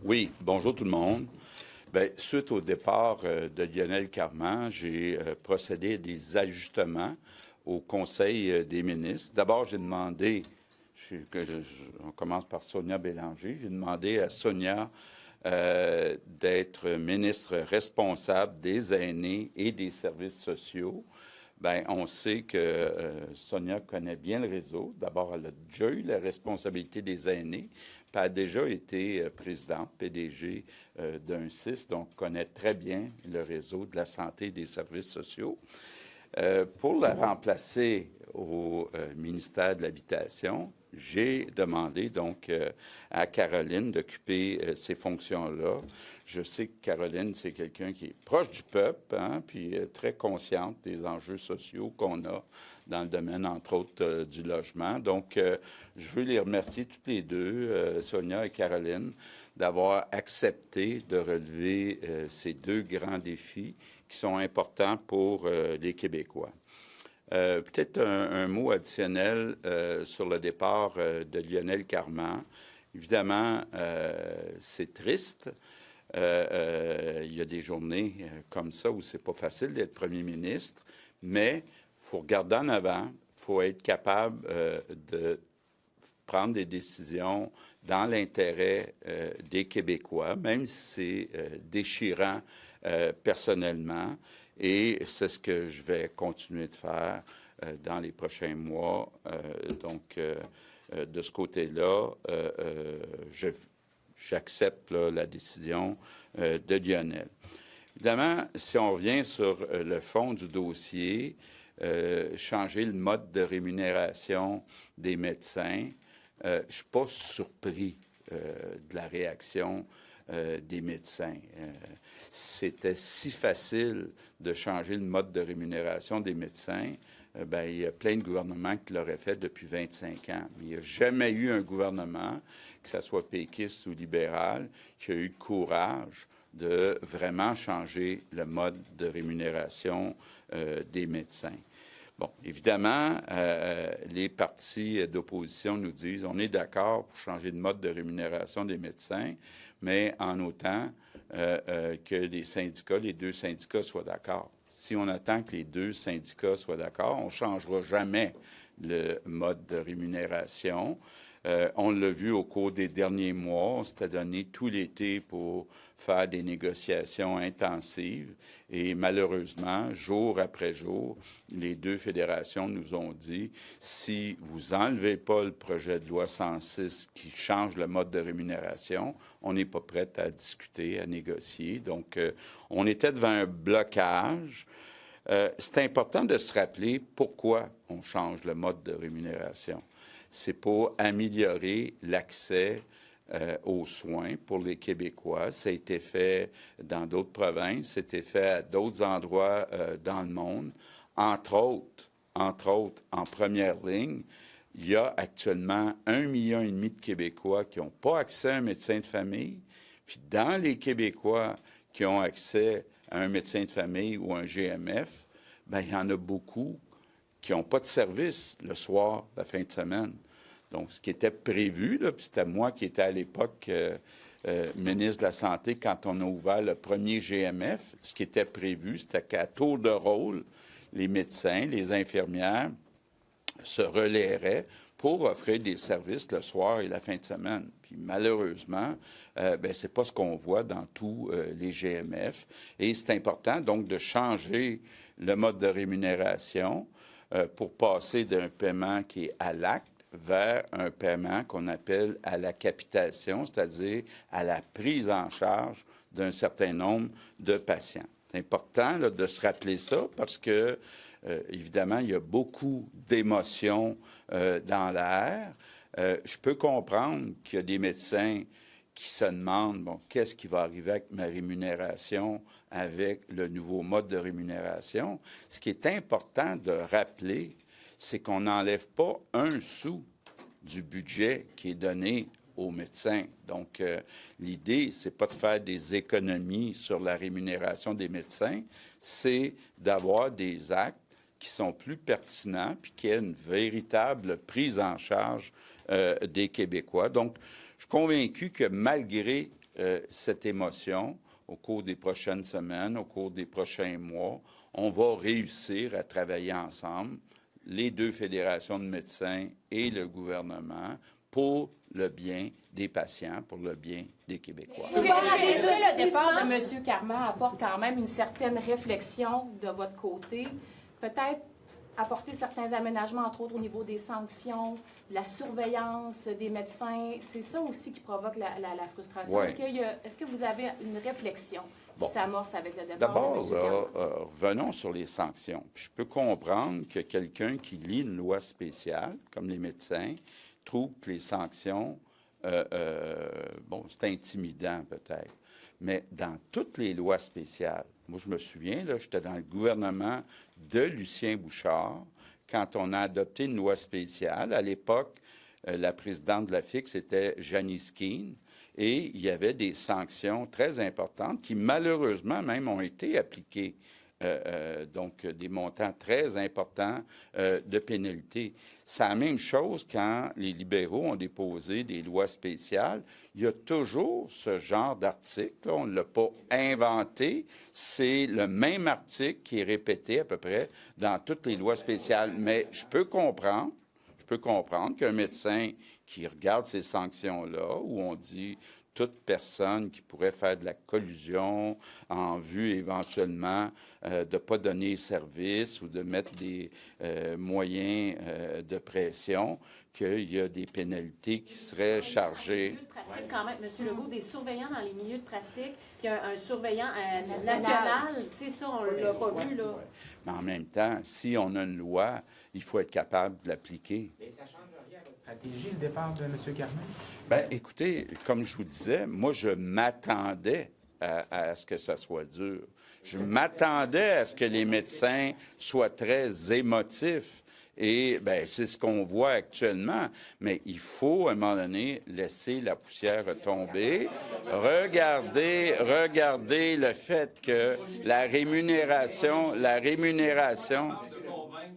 Oui, bonjour tout le monde. Bien, suite au départ de Lionel Carman, j'ai procédé à des ajustements au Conseil des ministres. D'abord, j'ai demandé, on commence par Sonia Bélanger, j'ai demandé à Sonia d'être ministre responsable des aînés et des services sociaux. Bien, on sait que Sonia connaît bien le réseau. D'abord, elle a déjà eu la responsabilité des aînés, puis elle a déjà été présidente, PDG d'un CIS, donc connaît très bien le réseau de la santé et des services sociaux. Pour la remplacer au ministère de l'Habitation, j'ai demandé donc à Caroline d'occuper ces fonctions-là. Je sais que Caroline, c'est quelqu'un qui est proche du peuple, hein, puis très consciente des enjeux sociaux qu'on a dans le domaine, entre autres, du logement. Donc, je veux les remercier toutes les deux, Sonia et Caroline, d'avoir accepté de relever ces deux grands défis qui sont importants pour les Québécois. Peut-être un mot additionnel sur le départ de Lionel Carman. Évidemment, c'est triste. Il y a des journées comme ça où c'est pas facile d'être premier ministre, mais il faut regarder en avant, il faut être capable de prendre des décisions dans l'intérêt des Québécois, même si c'est déchirant personnellement. Et c'est ce que je vais continuer de faire dans les prochains mois. Donc, de ce côté-là, j'accepte la décision de Lionel. Évidemment, si on revient sur le fond du dossier, changer le mode de rémunération des médecins, je ne suis pas surpris de la réaction des médecins. C'était si facile de changer le mode de rémunération des médecins. Bien, il y a plein de gouvernements qui l'auraient fait depuis 25 ans. Mais il n'y a jamais eu un gouvernement, que ce soit péquiste ou libéral, qui a eu le courage de vraiment changer le mode de rémunération des médecins. Bon, évidemment, les partis d'opposition nous disent on est d'accord pour changer de mode de rémunération des médecins, mais en autant que les syndicats, les deux syndicats soient d'accord. Si on attend que les deux syndicats soient d'accord, on ne changera jamais le mode de rémunération. On l'a vu au cours des derniers mois. On s'était donné tout l'été pour faire des négociations intensives. Et malheureusement, jour après jour, les deux fédérations nous ont dit, si vous n'enlevez pas le projet de loi 106 qui change le mode de rémunération, on n'est pas prêt à discuter, à négocier. Donc, on était devant un blocage. C'est important de se rappeler pourquoi on change le mode de rémunération. C'est pour améliorer l'accès aux soins pour les Québécois. Ça a été fait dans d'autres provinces, ça a été fait à d'autres endroits dans le monde. Entre autres, en première ligne, il y a actuellement 1,5 million de Québécois qui n'ont pas accès à un médecin de famille. Puis dans les Québécois qui ont accès à un médecin de famille ou un GMF, bien, il y en a beaucoup qui n'ont pas de service le soir, la fin de semaine. Donc, ce qui était prévu, là, puis c'était moi qui étais à l'époque ministre de la Santé quand on a ouvert le premier GMF, ce qui était prévu, c'était qu'à tour de rôle, les médecins, les infirmières se relaieraient pour offrir des services le soir et la fin de semaine. Puis malheureusement, c'est pas ce qu'on voit dans tous les GMF. Et c'est important, donc, de changer le mode de rémunération pour passer d'un paiement qui est à l'acte vers un paiement qu'on appelle à la capitation, c'est-à-dire à la prise en charge d'un certain nombre de patients. C'est important là, de se rappeler ça parce que, évidemment, il y a beaucoup d'émotions dans l'air. Je peux comprendre qu'il y a des médecins qui se demandent, bon, qu'est-ce qui va arriver avec ma rémunération avec le nouveau mode de rémunération. Ce qui est important de rappeler, c'est qu'on n'enlève pas un sou du budget qui est donné aux médecins. Donc, l'idée, c'est pas de faire des économies sur la rémunération des médecins, c'est d'avoir des actes qui sont plus pertinents puis qui aient une véritable prise en charge des Québécois. Donc, je suis convaincu que malgré cette émotion au cours des prochaines semaines, au cours des prochains mois. On va réussir à travailler ensemble, les deux fédérations de médecins et le gouvernement, pour le bien des patients, pour le bien des Québécois. Est-ce que le départ de M. Carman apporte quand même une certaine réflexion de votre côté? Peut-être apporter certains aménagements, entre autres au niveau des sanctions, la surveillance des médecins. C'est ça aussi qui provoque la frustration. Ouais. Est-ce que vous avez une réflexion Bon. qui s'amorce avec le départ D'abord, de M. Carman? revenons sur les sanctions. Puis je peux comprendre que quelqu'un qui lit une loi spéciale, comme les médecins, trouve que les sanctions, bon, c'est intimidant peut-être. Mais dans toutes les lois spéciales, moi je me souviens, là, j'étais dans le gouvernement de Lucien Bouchard quand on a adopté une loi spéciale. À l'époque, la présidente de la FIC, c'était Janice Keane. Et il y avait des sanctions très importantes qui, malheureusement, même ont été appliquées. Donc, des montants très importants de pénalités. C'est la même chose quand les libéraux ont déposé des lois spéciales. Il y a toujours ce genre d'article. On ne l'a pas inventé. C'est le même article qui est répété à peu près dans toutes les lois spéciales. Mais je peux comprendre qu'un médecin qui regarde ces sanctions-là, où on dit toute personne qui pourrait faire de la collusion en vue éventuellement de ne pas donner service ou de mettre des moyens de pression, qu'il y a des pénalités qui seraient chargées. Pratique quand même, M. Legault, des surveillants dans les milieux de pratique, puis un surveillant national, tu sais, ça, on l'a pas vu, là. Mais en même temps, si on a une loi, il faut être capable de l'appliquer. Mais ça change rien à votre stratégie, le départ de M. Carman? Bien, écoutez, comme je vous disais, moi, je m'attendais à ce que ça soit dur. Je m'attendais à ce que les médecins soient très émotifs. Et bien, c'est ce qu'on voit actuellement. Mais il faut, à un moment donné, laisser la poussière retomber. Regardez le fait que la rémunération...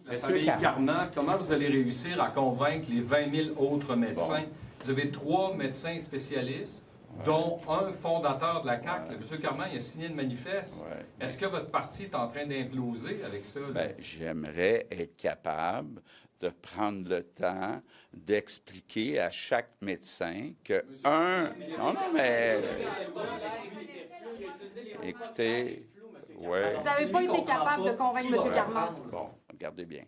Monsieur Carman, comment vous allez réussir à convaincre les 20 000 autres médecins? Bon. Vous avez 3 médecins spécialistes, dont un fondateur de la CAQ. M. Carman, il a signé le manifeste. Est-ce que votre parti est en train d'imploser avec ça? Bien, j'aimerais être capable de prendre le temps d'expliquer à chaque médecin que Non, mais... Écoutez... Ouais. Vous n'avez pas été capable de convaincre M. Carman? Bon, regardez bien.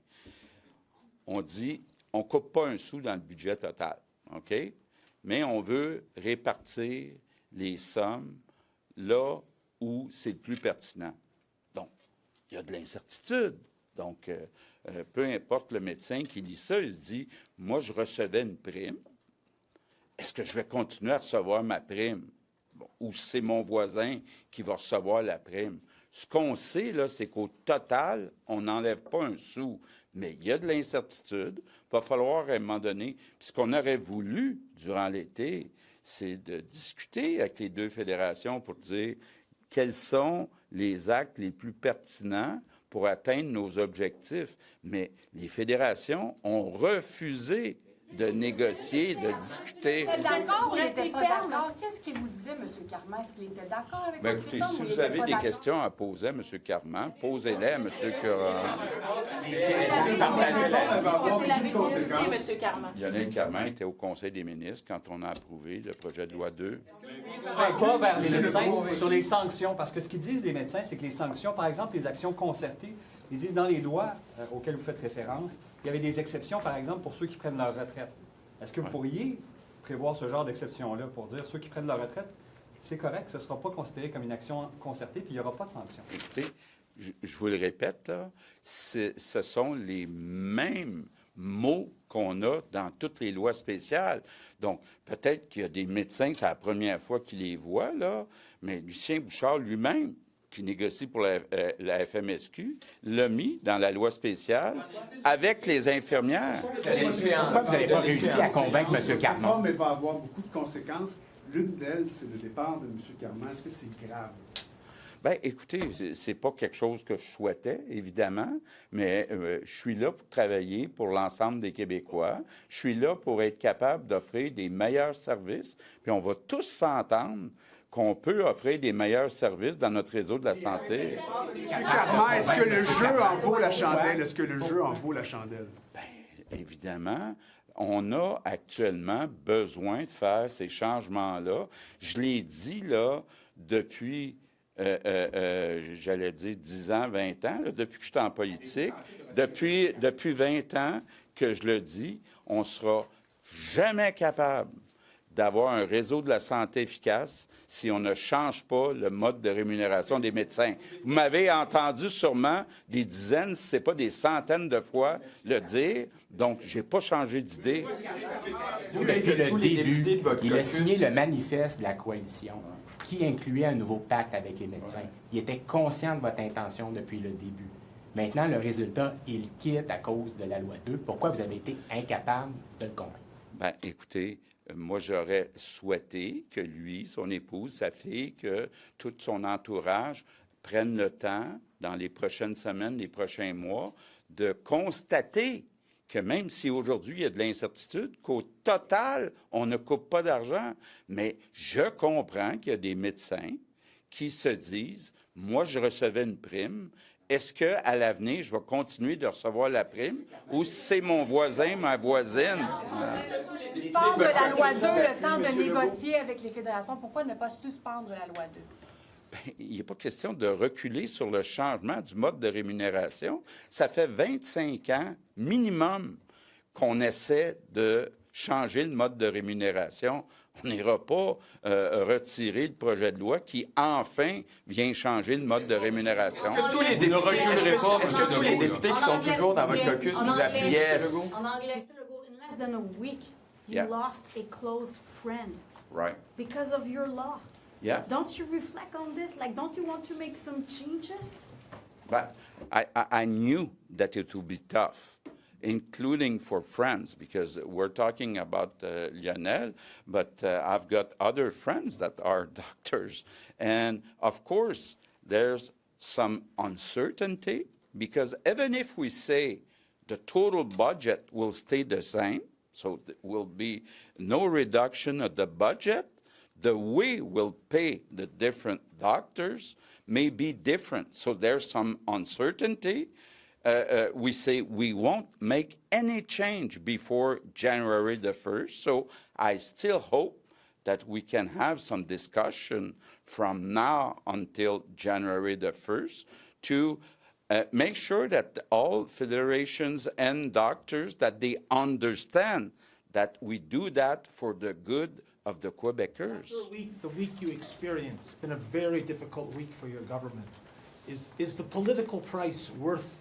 On dit, on ne coupe pas un sou dans le budget total, OK? Mais on veut répartir les sommes là où c'est le plus pertinent. Donc, il y a de l'incertitude. Donc, peu importe le médecin qui lit ça, il se dit, moi, je recevais une prime. Est-ce que je vais continuer à recevoir ma prime? Bon, ou c'est mon voisin qui va recevoir la prime? Ce qu'on sait, là, c'est qu'au total, on n'enlève pas un sou. Mais il y a de l'incertitude. Il va falloir, à un moment donné, puis ce qu'on aurait voulu durant l'été, c'est de discuter avec les deux fédérations pour dire quels sont les actes les plus pertinents pour atteindre nos objectifs. Mais les fédérations ont refusé de négocier, de discuter. Vous êtes d'accord ou il n'était pas d'accord? Qu'est-ce qu'il vous disait, M. Carman? Est-ce qu'il était d'accord avec Bien, votre écoutez, réforme si ou il vous était avez pas des d'accord? questions à poser à M. Carman, posez-les à M. Carman. C'est la vétusté, M. Carman. Lionel Carman était au Conseil des ministres quand on a approuvé le projet de loi 2. Pas vers les médecins sur les sanctions, parce que ce qu'ils disent, les médecins, c'est que les sanctions, par exemple, les actions concertées, ils disent dans les lois auxquelles vous faites référence, il y avait des exceptions, par exemple, pour ceux qui prennent leur retraite. Est-ce que vous pourriez prévoir ce genre d'exception-là pour dire ceux qui prennent leur retraite, c'est correct, ce ne sera pas considéré comme une action concertée, puis il n'y aura pas de sanction? Écoutez, je vous le répète, là, ce sont les mêmes mots qu'on a dans toutes les lois spéciales. Donc, peut-être qu'il y a des médecins, c'est la première fois qu'ils les voient, là, mais Lucien Bouchard lui-même, qui négocie pour la FMSQ, l'a mis dans la loi spéciale avec les infirmières. Pourquoi vous n'avez pas réussi à convaincre M. Carman? La réforme va avoir beaucoup de conséquences. L'une d'elles, c'est le départ de M. Carman. Est-ce que c'est grave? Bien, écoutez, c'est pas quelque chose que je souhaitais, évidemment, mais je suis là pour travailler pour l'ensemble des Québécois. Je suis là pour être capable d'offrir des meilleurs services, puis on va tous s'entendre qu'on peut offrir des meilleurs services dans notre réseau de la santé. M. Carman, est-ce que le jeu en vaut la chandelle? Est-ce que le jeu en vaut la chandelle? Évidemment, on a actuellement besoin de faire ces changements-là. Je l'ai dit, là, depuis, j'allais dire 10 ans, 20 ans, là, depuis que je suis en politique, depuis 20 ans que je le dis, on ne sera jamais capable d'avoir un réseau de la santé efficace si on ne change pas le mode de rémunération des médecins. Vous m'avez entendu sûrement des dizaines, si ce n'est pas des centaines de fois le dire, donc je n'ai pas changé d'idée. Depuis le début, il a signé le manifeste de la coalition qui incluait un nouveau pacte avec les médecins. Il était conscient de votre intention depuis le début. Maintenant, le résultat, il quitte à cause de la loi 2. Pourquoi vous avez été incapable de le convaincre? Bien, écoutez, moi, j'aurais souhaité que lui, son épouse, sa fille, que tout son entourage prennent le temps, dans les prochaines semaines, les prochains mois, de constater que même si aujourd'hui il y a de l'incertitude, qu'au total, on ne coupe pas d'argent. Mais je comprends qu'il y a des médecins qui se disent, moi, je recevais une prime. Est-ce qu'à l'avenir, je vais continuer de recevoir la prime ou si c'est mon voisin, ma voisine? Suspendre la loi 2, le temps de négocier avec les fédérations. Pourquoi ne pas suspendre la loi 2? Bien, il n'est pas question de reculer sur le changement du mode de rémunération. Ça fait 25 ans minimum qu'on essaie de changer le mode de rémunération. On n'ira pas retirer le projet de loi qui, enfin, vient changer le mode de rémunération. Tous les députés, ne reculerez pas, Est-ce que tous les députés qui sont toujours dans votre caucus vous appuient? Yes. En anglais, Mr. Legault, in less than a week, you Yeah. lost a close friend Right. because of your law. Yeah. Don't you reflect on this? Like, don't you want to make some changes? But I knew that it would be tough, including for friends, because we're talking about Lionel, but I've got other friends that are doctors. And of course, there's some uncertainty, because even if we say the total budget will stay the same, so there will be no reduction of the budget, the way we'll pay the different doctors may be different. So there's some uncertainty. We say we won't make any change before January the 1st. So I still hope that we can have some discussion from now until January the 1st to make sure that all federations and doctors, that they understand that we do that for the good of the Quebecers. After the week you experienced, been a very difficult week for your government. Is the political price worth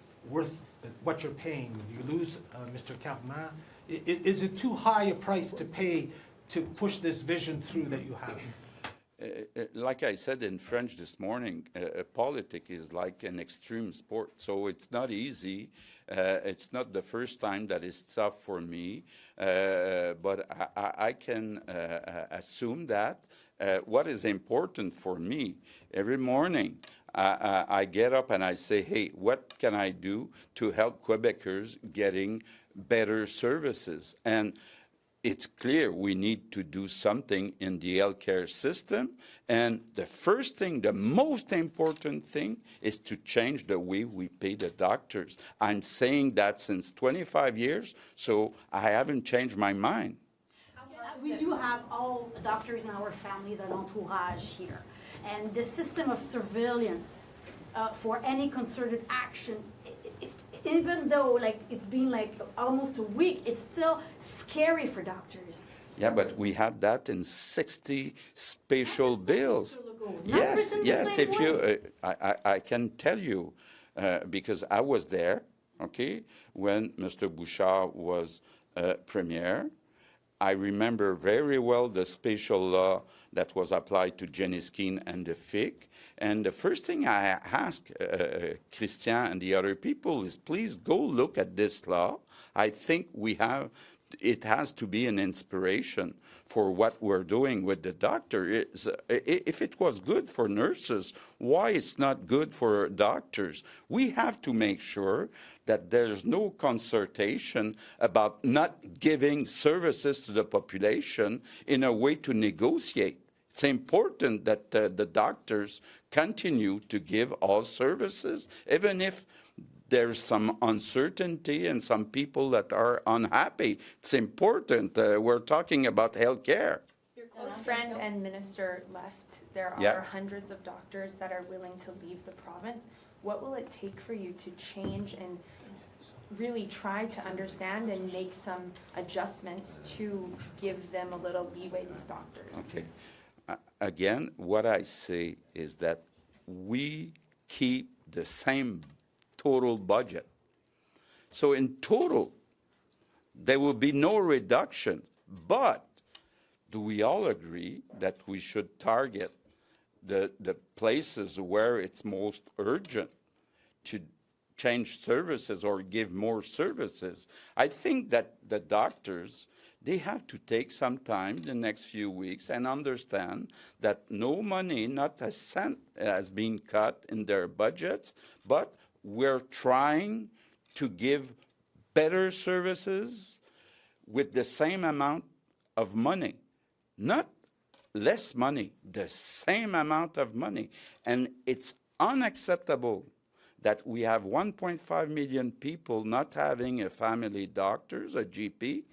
what you're paying? You lose Mr. Carman. Is it too high a price to pay to push this vision through that you have? Like I said in French this morning, politics is like an extreme sport, so it's not easy. It's not the first time that it's tough for me, but I can assume that what is important for me every morning, I get up and I say, hey, what can I do to help Quebecers getting better services? And it's clear we need to do something in the healthcare system. And the first thing, the most important thing, is to change the way we pay the doctors. I'm saying that since 25 years, so I haven't changed my mind. We do have all doctors in our families and entourage here. And the system of surveillance for any concerted action, even though like it's been like almost a week, it's still scary for doctors. Yeah, but we had that in 60 special bills. Yes, yes. If you, I can tell you, because I was there, okay, when Mr. Bouchard was premier. I remember very well the special law that was applied to Geniskin and the FIC. And the first thing I asked Christian and the other people is, please go look at this law. I think it has to be an inspiration for what we're doing with the doctor. If it was good for nurses, why it's not good for doctors? We have to make sure that there's no consultation about not giving services to the population in a way to negotiate. It's important that the doctors continue to give all services, even if there's some uncertainty and some people that are unhappy. It's important. We're talking about health care. Your close friend and minister left. There are Yeah. hundreds of doctors that are willing to leave the province. What will it take for you to change and really try to understand and make some adjustments to give them a little leeway, these doctors? Okay. Again, what I say is that we keep the same total budget. So in total, there will be no reduction. But do we all agree that we should target the places where it's most urgent to change services or give more services? I think that the doctors, they have to take some time the next few weeks and understand that no money, not a cent, has been cut in their budgets, but we're trying to give better services with the same amount of money, not less money, the same amount of money. And it's unacceptable that we have 1.5 million people not having a family doctors, a GP,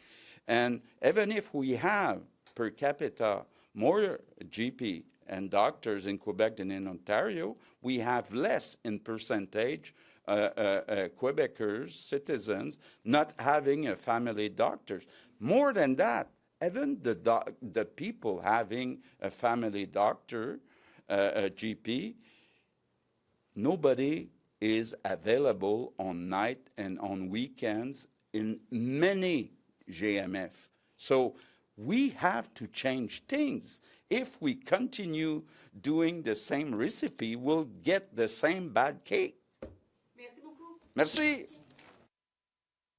and even if we have per capita more GP and doctors in Quebec than in Ontario, we have less in percentage Quebecers, citizens, not having a family doctors. More than that, even the people having a family doctor, a GP, nobody is available on night and on weekends in many GMF. So we have to change things. If we continue doing the same recipe, we'll get the same bad cake. Merci beaucoup. Merci.